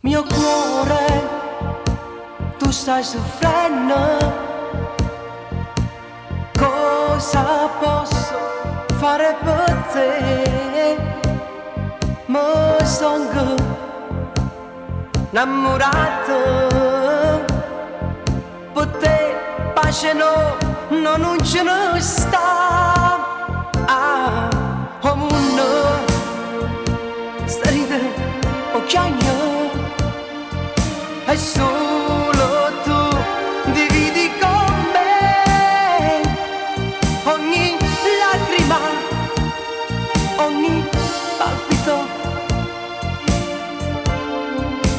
Mio cuore, tu stai soffrendo. Cosa posso fare per te? Mi sono innamorato. Per te pace no, non ce ne sta. Come un stride occhiagno. E solo tu dividi con me ogni lacrima, ogni palpito,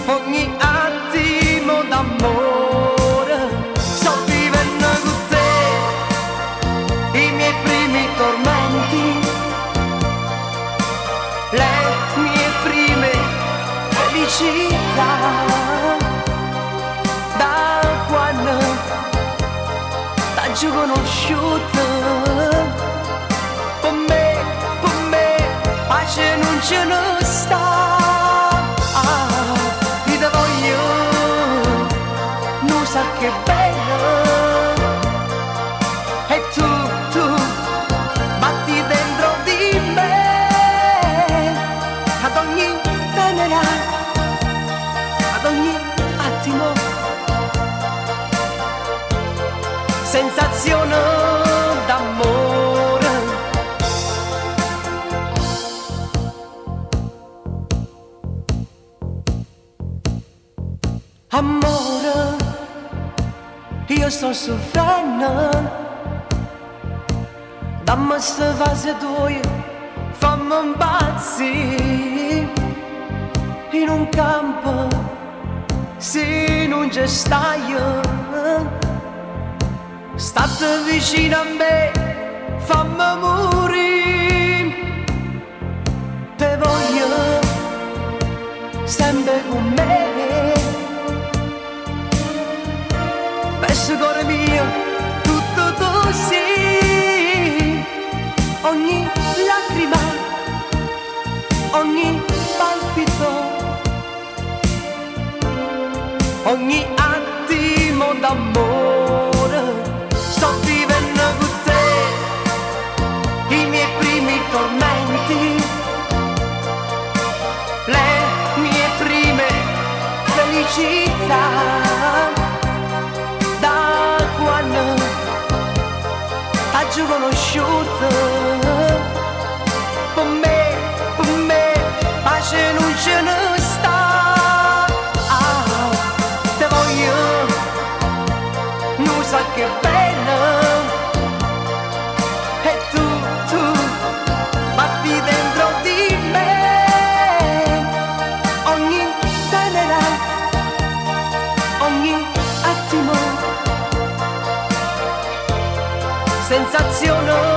ogni attimo d'amore. Sto vivendo con te i miei primi tormenti, le mie prime felicità. T'ho conosciuto, per me, pace non ce ne sta. Ti te voglio, non sa che bello. E tu, batti dentro di me, ad ogni tenera, ad ogni attimo. Sensazione d'amore. Amore, io sto soffrendo. Dammi sta fase tua, fammi impazzire. In un campo, se non c'è stai, state vicino a me, fammi morire. Te voglio sempre con me. Penso cuore mio, tutto tu sì. Ogni lacrima, ogni palpito, ogni attimo d'amore. Sto vivendo con te i miei primi tormenti, le mie prime felicità. Da quando t'ho conosciuto, per me, pace non ce ne sta. Te voglio, non sa che bello. E tu, batti dentro di me, ogni tenera, ogni attimo. Sensazione